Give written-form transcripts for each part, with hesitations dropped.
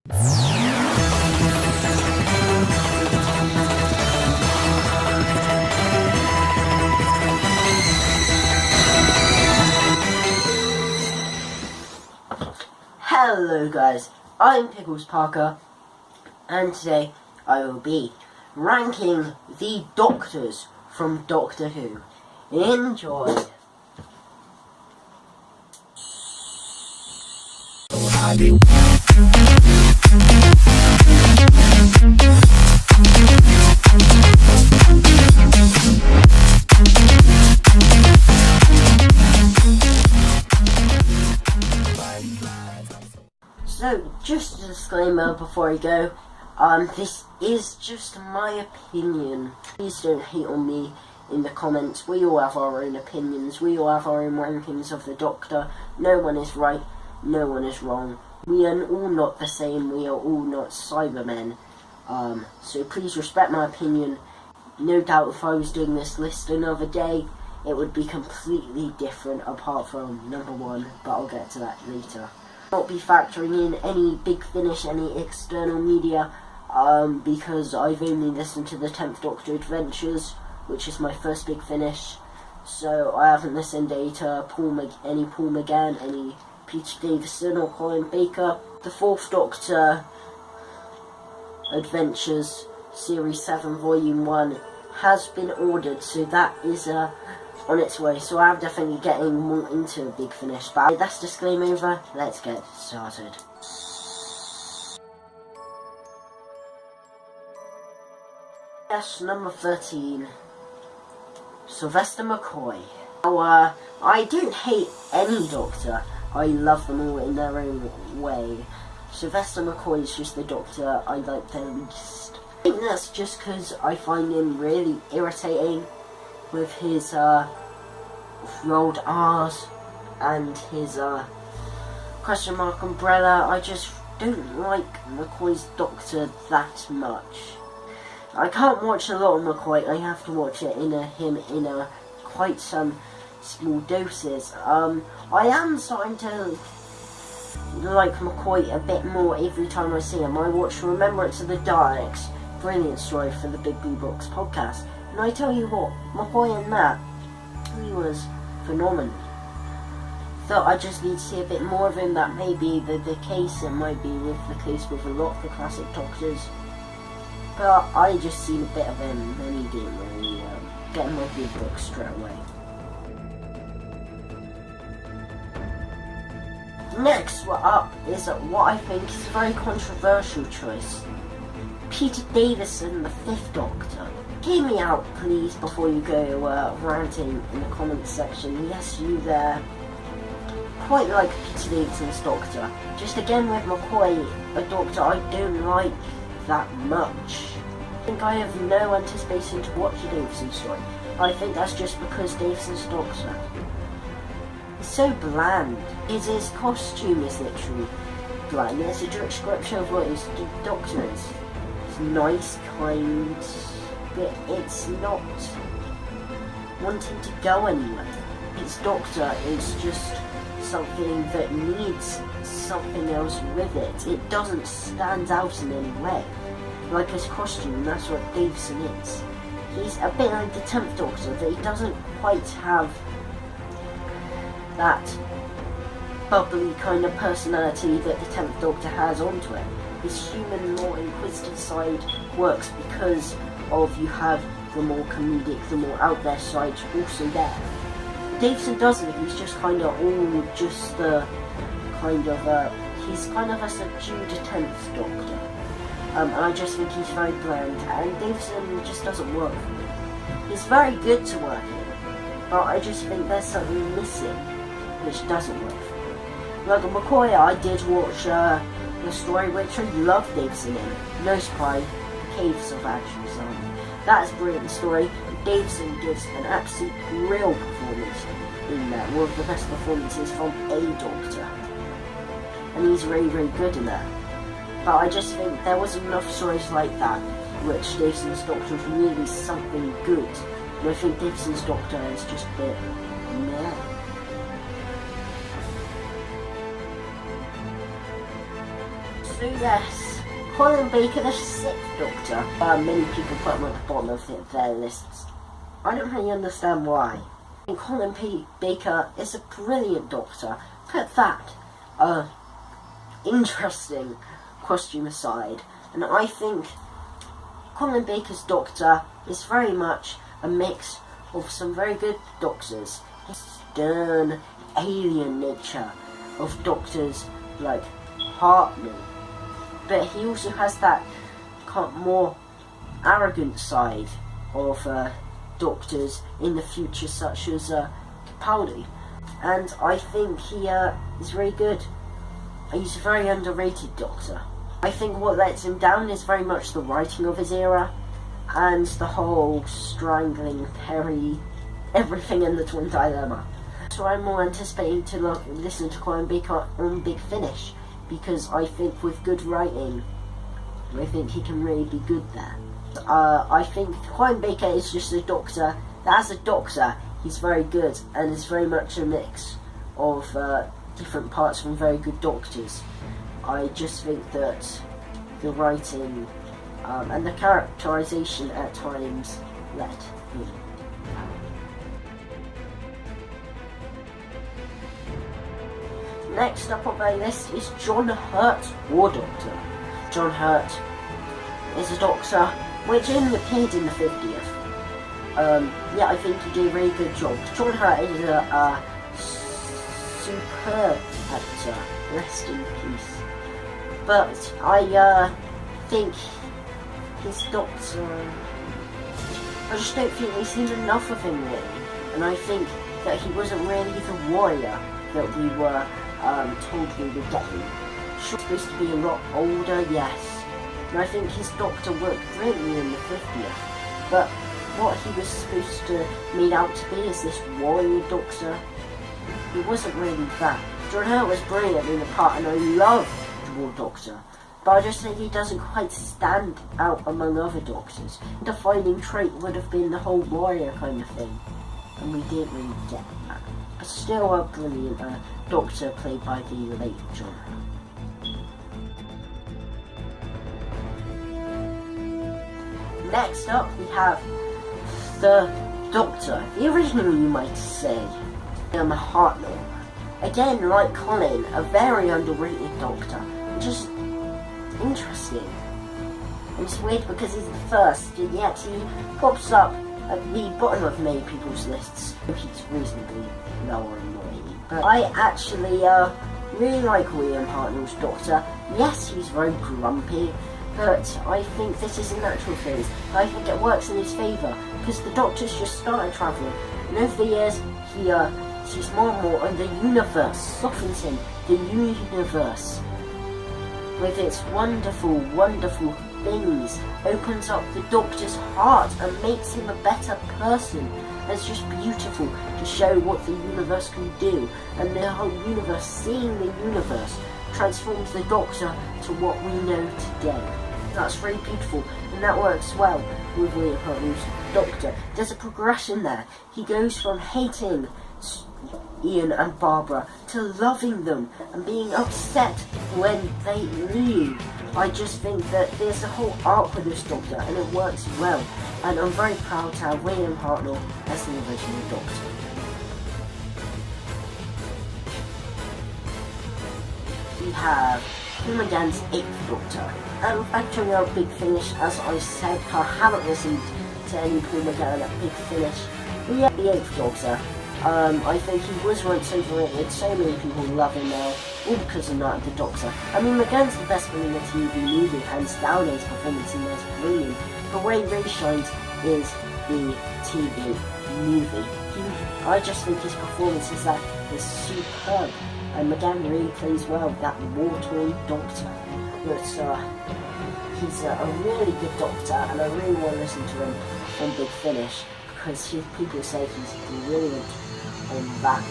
Hello guys, I'm Pickles Parker, and today I will be ranking the Doctors from Doctor Who. Enjoy! So, just a disclaimer before I go, this is just my opinion. Please don't hate on me in the comments. We all have our own opinions, we all have our own rankings of the Doctor. No one is right, no one is wrong. We are all not the same, we are all not Cybermen. So please respect my opinion. No doubt if I was doing this list another day, it would be completely different apart from number 1, but I'll get to that later. Not be factoring in any Big Finish, any external media, because I've only listened to the 10th Doctor Adventures, which is my first Big Finish, so I haven't listened to any Paul McGann, any Peter Davison or Colin Baker. The 4th Doctor Adventures Series 7 Volume 1 has been ordered, so that is on its way, so I'm definitely getting more into a Big Finish. But that's disclaimer over, let's get started. Yes, number 13, Sylvester McCoy. Now, I don't hate any Doctor, I love them all in their own way. Sylvester McCoy is just the Doctor I like the least. I think that's just because I find him really irritating with his rolled R's and his question mark umbrella. I just don't like McCoy's Doctor that much. I can't watch a lot of McCoy, I have to watch it him in quite some small doses. I am starting to like McCoy a bit more every time I see him. I watch Remembrance of the Daleks, brilliant story for the Big Blue Box podcast, and I tell you what, McCoy in that, he was phenomenal. So I just need to see a bit more of him. That may be the case, it might be the case with a lot of the classic Doctors, but I just seen a bit of him and he didn't really get in my good book straight away. Next up is what I think is a very controversial choice. Peter Davison, the 5th Doctor. Hear me out, please, before you go ranting in the comments section. Yes, you there. Quite like Peter Davison's Doctor. Just again with McCoy, a Doctor I don't like that much. I think I have no anticipation to watch a Davison story. I think that's just because Davison's Doctor is so bland. His costume is literally bland. It's a direct description of what his Doctor is. It's nice, kind, but it's not wanting to go anywhere. His Doctor is just something that needs something else with it. It doesn't stand out in any way. Like his costume, that's what Davison is. He's a bit like the 10th Doctor, that he doesn't quite have that bubbly kind of personality that the 10th Doctor has onto him. His human, more inquisitive side works because of you have the more comedic, the more out there side also there. Davison doesn't, he's just kind of all just the kind of, he's kind of a subdued 10th Doctor. And I just think he's very bland, and Davison just doesn't work for me. He's very good to work in, but I just think there's something missing, which doesn't work for me. Like McCoy, I did watch the story which I love Davison in. No surprise, The Caves of Action Zone. That is a brilliant story. Davison gives an absolute real performance in that. One of the best performances from a Doctor. And he's really, really good in that. But I just think there wasn't enough stories like that, which Davison's Doctor was really something good. And I think Davison's Doctor is just a bit meh. So yes, Colin Baker, the Sixth Doctor. Many people put him at the bottom of their lists. I don't really understand why. And Colin Baker is a brilliant Doctor. Put that interesting costume aside, and I think Colin Baker's Doctor is very much a mix of some very good Doctors. His stern, alien nature of Doctors like Hartnell, but he also has that more arrogant side of Doctors in the future, such as Capaldi, and I think he is very good. He's a very underrated Doctor. I think what lets him down is very much the writing of his era, and the whole strangling Perry, everything in the Twin Dilemma. So I'm more anticipating to listen to Colin Baker on Big Finish, because I think with good writing, I think he can really be good there. I think Kev Baker is just a Doctor that, as a Doctor, he's very good and is very much a mix of different parts from very good Doctors. I just think that the writing and the characterization at times let him. Next up on my list is John Hurt, War Doctor. John Hurt is a Doctor which only appeared in the 50th. Yeah, I think he did a very good job. John Hurt is a superb actor, rest in peace. But I think his Doctor, I just don't think we've seen enough of him really, and I think that he wasn't really the warrior that we were told we were getting. He's supposed to be a lot older, yes, and I think his Doctor worked brilliantly in the 50th, but what he was supposed to made out to be is this warrior Doctor. He wasn't really that. John Hurt was brilliant in the part, and I loved the War Doctor, but I just think he doesn't quite stand out among other Doctors. The defining trait would have been the whole warrior kind of thing, and we didn't really get that. But still a brilliant Doctor played by the late John Hurt. Next up we have the Doctor, the original you might say, Hartnell. Again, like Colin, a very underrated Doctor, which is interesting. And it's weird because he's the first, and yet he pops up at the bottom of many people's lists. He's reasonably lower in my opinion. But I actually really like William Hartnell's Doctor. Yes, he's very grumpy, but I think this is a natural thing. I think it works in his favour, because the Doctor's just started travelling, and over the years he sees more and more, and the universe softens him. The universe, with its wonderful, wonderful things, opens up the Doctor's heart and makes him a better person. And it's just beautiful to show what the universe can do, and the whole universe, seeing the universe, transforms the Doctor to what we know today. That's really beautiful, and that works well with William Hartnell's Doctor. There's a progression there. He goes from hating Ian and Barbara to loving them and being upset when they leave. I just think that there's a whole arc with this Doctor, and it works well, and I'm very proud to have William Hartnell as the original Doctor. We have Paul McGann's 8th Doctor. And factoring out Big Finish, as I said, I haven't listened to any Paul McGann at Big Finish. We have the 8th Doctor. I think he was once overrated. So many people love him now, all because of Night of the Doctor. I mean, McGann's the best one in the TV movie, hands down. His performance in there is brilliant. But where he really shines is the TV movie. I just think his performance is superb, and McGann really plays well with that war-torn Doctor. But he's a really good Doctor, and I really want to listen to him on Big Finish, because people say he's brilliant on that.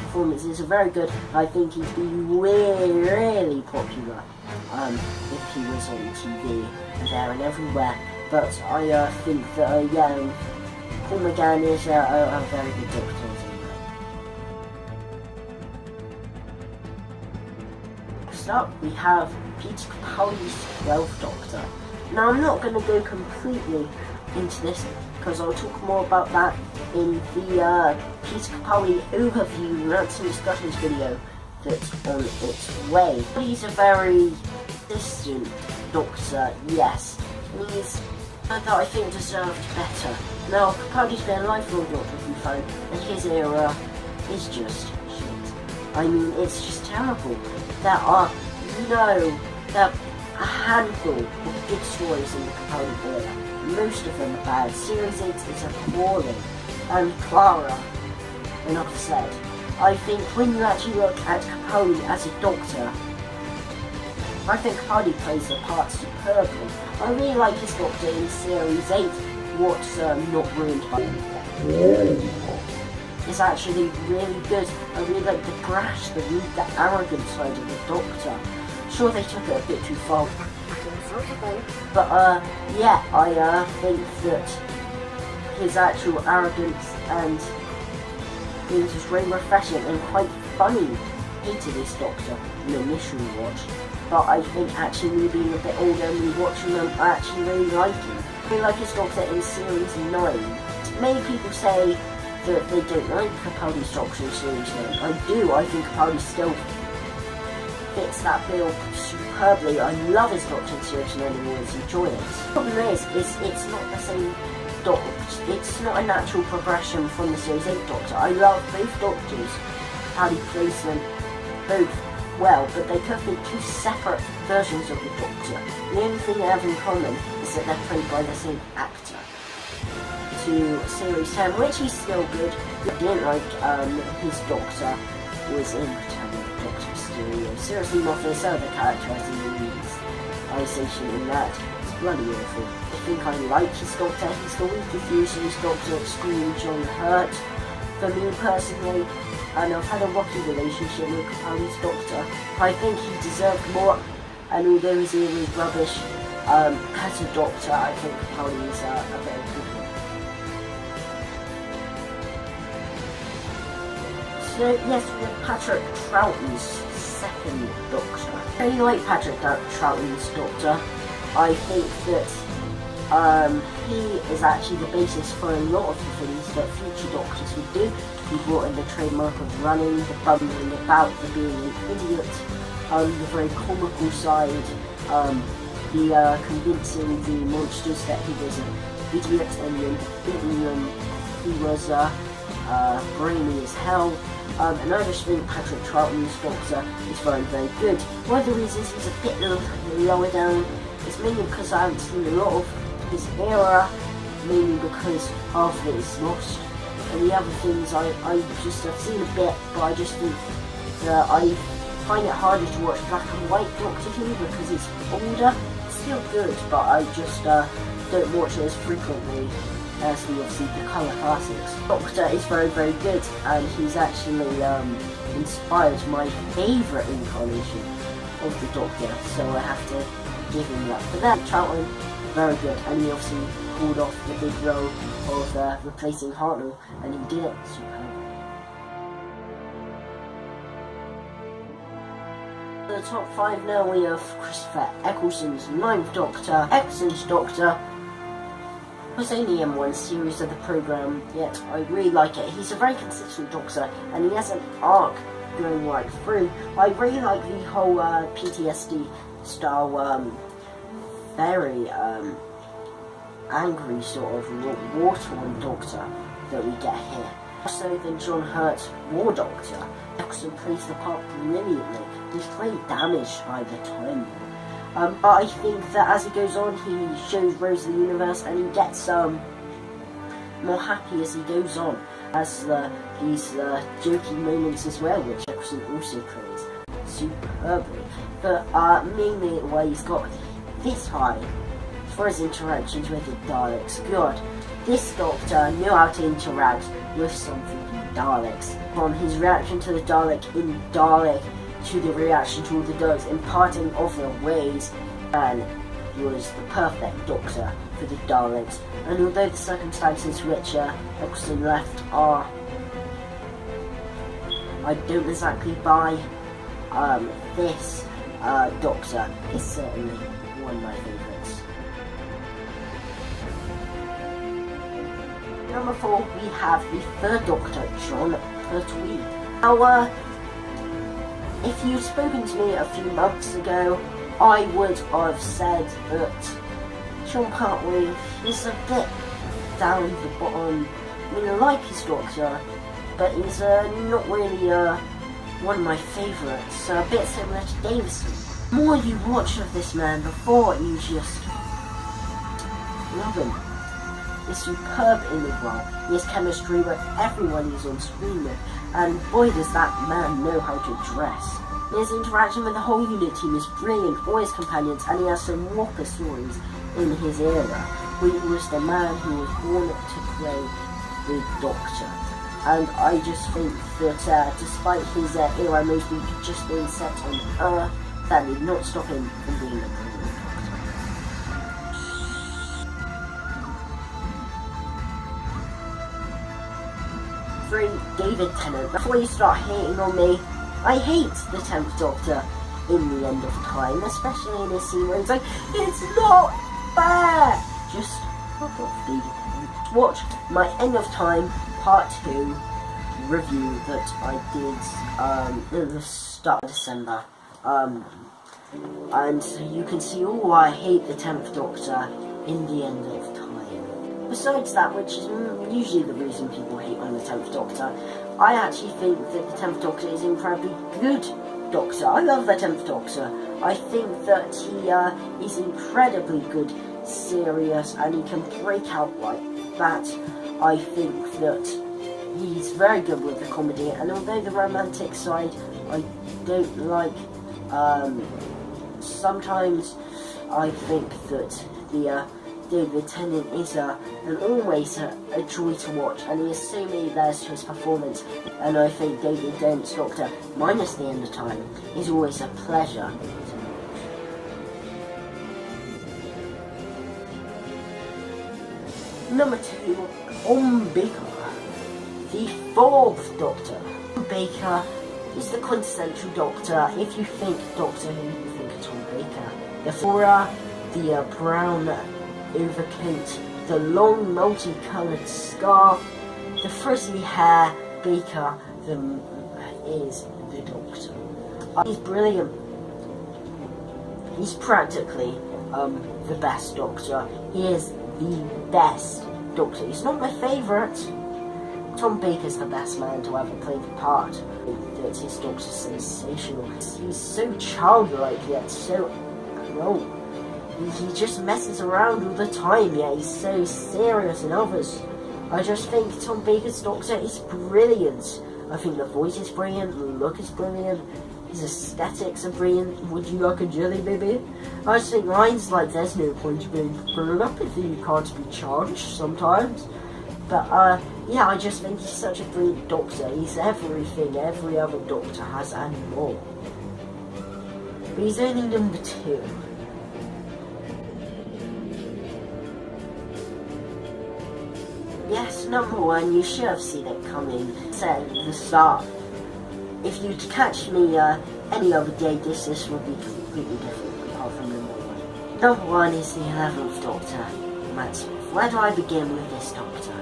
Performances are very good. I think he'd be really, really popular if he was on TV there and everywhere. But I think that Paul McGann is a very good Doctor. Next up, we have Peter Capaldi's 12th Doctor. Now, I'm not going to go completely into this because I'll talk more about that in the Peter Capaldi overview rants and discussions video that's on its way. He's a very distant Doctor, yes, and he's that I think deserved better. Now, Capaldi's been a lifelong Doctor Who fan, and his era is just shit. I mean, it's just terrible. There are a handful of good stories in the Capaldi era. Most of them are bad. Series 8 is appalling. And Clara, enough said. I think when you actually look at Capaldi as a Doctor, I think Capaldi plays the part superbly. I really like his Doctor in Series 8, what's not ruined by him. It's actually really good. I really like the brash, the rude, the arrogant side of the Doctor. Sure, they took it a bit too far. But yeah, I think that his actual arrogance and things was really refreshing and quite funny. Hated this Doctor in the initial watch, but I think actually me being a bit older and me watching them, I actually really like him. I really like his Doctor in Series 9. Many people say that they don't like Capaldi's Doctor in Series 9. I do. I think Capaldi still fits that bill superbly. I love his Doctor in Series 9 and always enjoy it. The problem is it's not the same Doctor. It's not a natural progression from the Series 8 Doctor. I love both Doctors. Capaldi plays them both well, but they could be two separate versions of the Doctor. The only thing they have in common is that they're played by the same actor. To Series 10, which is still good. I didn't like his Doctor was in Doctor Mysterio. Seriously, not for some of the characters in the realization in that. It's bloody awful. I think I like his Doctor. He's the weakest use of his Doctor, excluding John Hurt. For me personally, and I've had a rocky relationship with Capaldi's Doctor. I think he deserved more, and although his era is rubbish, as a Doctor, I think Capaldi is a very good one. So yes, we have Patrick Troughton's second Doctor. I really like Patrick Troughton's Doctor. I think that he is actually the basis for a lot of the things that future Doctors would do. He brought in the trademark of running, the bumbling about, the being an idiot, the very comical side, the convincing the monsters that he was an idiot, and then beating them, he was brainy as hell. And I just think Patrick Troughton's Doctor is very, very good. One of the reasons he's a bit lower down is mainly because I haven't seen a lot of his era, mainly because half of it is lost. And the other things I just have seen a bit, but I just think that I find it harder to watch black and white Doctor Who because it's older. It's still good, but I just don't watch it as frequently as obviously the colour classics. Doctor is very, very good, and he's actually inspired my favourite incarnation of the Doctor, so I have to give him that. But then Troughton, very good, and he obviously pulled off the big role of replacing Hartnell, and he did it superbly. The top 5 now, we have Christopher Eccleston's 9th Doctor. Eccleston's Doctor was only in one series of the programme, yet I really like it. He's a very consistent Doctor, and he has an arc going right through. I really like the whole PTSD style, very angry sort of war-torn Doctor that we get here. Also than John Hurt's War Doctor, Eccleston plays the part brilliantly. He's very damaged by the Time War. But I think that as he goes on, he shows Rose of the Universe, and he gets more happy as he goes on, as these jokey moments as well, which Eccleston also plays superbly. But mainly why he's got this high for his interactions with the Daleks. God, this Doctor knew how to interact with something Daleks. From his reaction to the Dalek in Dalek to the reaction to all the Daleks imparting of their ways, and he was the perfect Doctor for the Daleks. And although the circumstances which Eccleston left are, I don't exactly buy this Doctor is certainly one of my favourites. Number 4, we have the third Doctor, John Pertwee. Now, if you'd spoken to me a few months ago, I would have said that John Pertwee is a bit down the bottom. I mean, I like his Doctor, but he's not really one of my favourites. A bit similar to Davison. The more you watch of this man before, you just love him. He's superb in the role. He has chemistry with everyone he's on screen with, and boy does that man know how to dress. His interaction with the whole unit team is brilliant, all his companions, and he has some whopper stories in his era. He was the man who was born to play the Doctor. And I just think that despite his era mostly just being set on Earth, that did not stop him from being a brilliant Doctor. 3, David Tennant. Before you start hating on me, I hate the 10th Doctor in The End of Time, especially in a scene where he's like, it's not fair! Just fuck off, David Tennant. Watch my End of Time Part 2 review that I did at the start of December. And you can see why I hate the 10th Doctor in The End of Time. Besides that, which is usually the reason people hate on the 10th Doctor, I actually think that the 10th Doctor is incredibly good Doctor. I love the 10th Doctor. I think that he is incredibly good, serious, and he can break out like that. I think that he's very good with the comedy, and although the romantic side I don't like, sometimes I think that the David Tennant is always a joy to watch, and he has so many layers to his performance, and I think David Tennant's Doctor, minus The End of Time, is always a pleasure. Number 2, Tom Baker, the 4th Doctor. Tom Baker is the quintessential Doctor. If you think Doctor Who, you think of Tom Baker. The fedora, the brown overcoat, the long multicoloured scarf, the frizzly hair. Baker is the Doctor. He's brilliant. He's practically the best Doctor. He is the best Doctor. He's not my favourite. Tom Baker's the best man to ever play the part. That his Doctor's sensational. He's so childlike yet so grown. He just messes around all the time, yet he's so serious in others. I just think Tom Baker's Doctor is brilliant. I think the voice is brilliant, the look is brilliant, his aesthetics are brilliant. Would you like a jelly baby? I just think lines like there's no point in being grown up if you can't be charged sometimes. But yeah, I just think he's such a brilliant Doctor. He's everything every other Doctor has and more. But he's only number 2. Yes, number 1, you should have seen it coming, said at the start. If you'd catch me any other day, this would be completely different, apart from number 1. Number 1 is the 11th Doctor, Matt Smith. Where do I begin with this Doctor?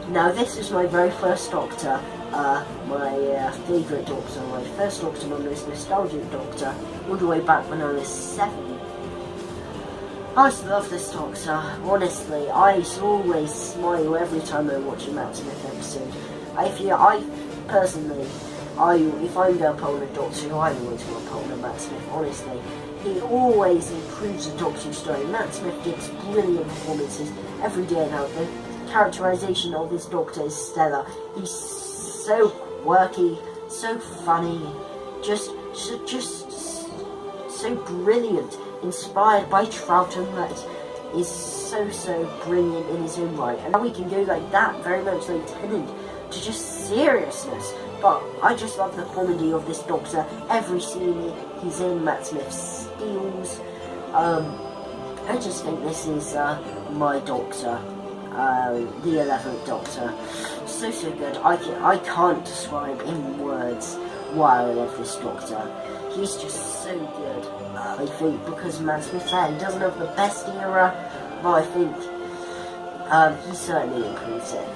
Now, this is my very first Doctor, my favourite Doctor, my first Doctor, my most nostalgic Doctor, all the way back when I was 7. I just love this Doctor, honestly. I always smile every time I watch a Matt Smith episode. If I'm going to pull a Doctor Who, I always want to pull a Matt Smith, honestly. He always improves the Doctor Who story. Matt Smith gives brilliant performances every day now. The characterisation of this Doctor is stellar. He's so quirky, so funny, just so brilliant. Inspired by Troughton, that is so brilliant in his own right. And now we can go like that, very much like Tennant, to just seriousness. But I just love the comedy of this Doctor. Every scene he's in, Matt Smith steals. I just think this is my Doctor, the 11th Doctor. So good. I can't describe in words why I love this Doctor. He's just so good. I think because Matt Smith's there, he doesn't have the best era, but I think he certainly improves it.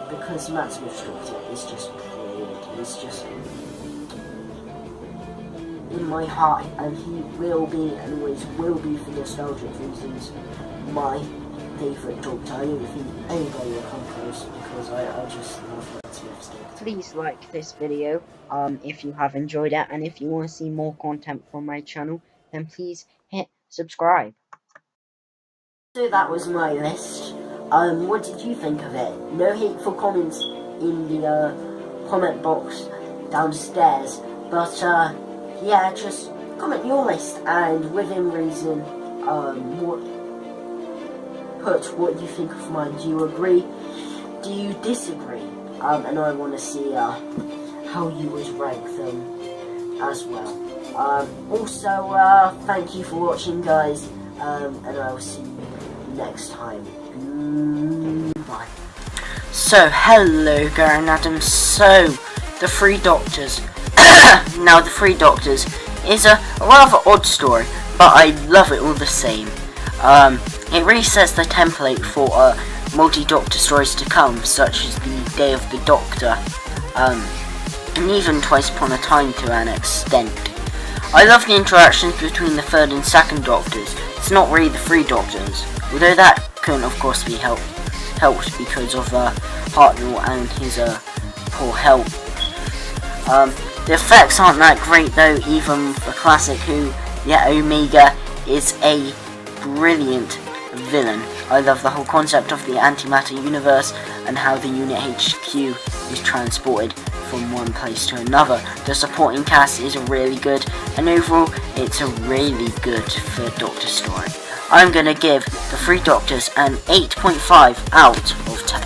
Because Matt Smith's Doctor is just brilliant. He's just in my heart, and he will be and always will be, for nostalgic reasons, my favourite Doctor. I don't think anybody will come close because I just love Matt Smith's Doctor. Please like this video if you have enjoyed it, and if you want to see more content from my channel, then please hit subscribe. So that was my list. What did you think of it? No hateful comments in the comment box downstairs, but yeah, just comment your list, and within reason, put what you think of mine. Do you agree? Do you disagree? And I want to see how you would rank them as well. Also, thank you for watching, guys, and I will see you next time. Bye. So, hello, Gary and Adam. So, the Three Doctors. Now, the Three Doctors is a rather odd story, but I love it all the same. It really sets the template for multi-Doctor stories to come, such as the Day of the Doctor, and even Twice Upon a Time to an extent. I love the interactions between the third and second Doctors. It's not really the Three Doctors, although that couldn't, of course, be helped because of Hartnell and his poor health. The effects aren't that great though, even for classic Who, yet Omega is a brilliant villain. I love the whole concept of the antimatter universe and how the unit HQ is transported from one place to another. The supporting cast is really good, and overall it's a really good third Doctor story. I'm gonna give the Three Doctors an 8.5 out of 10.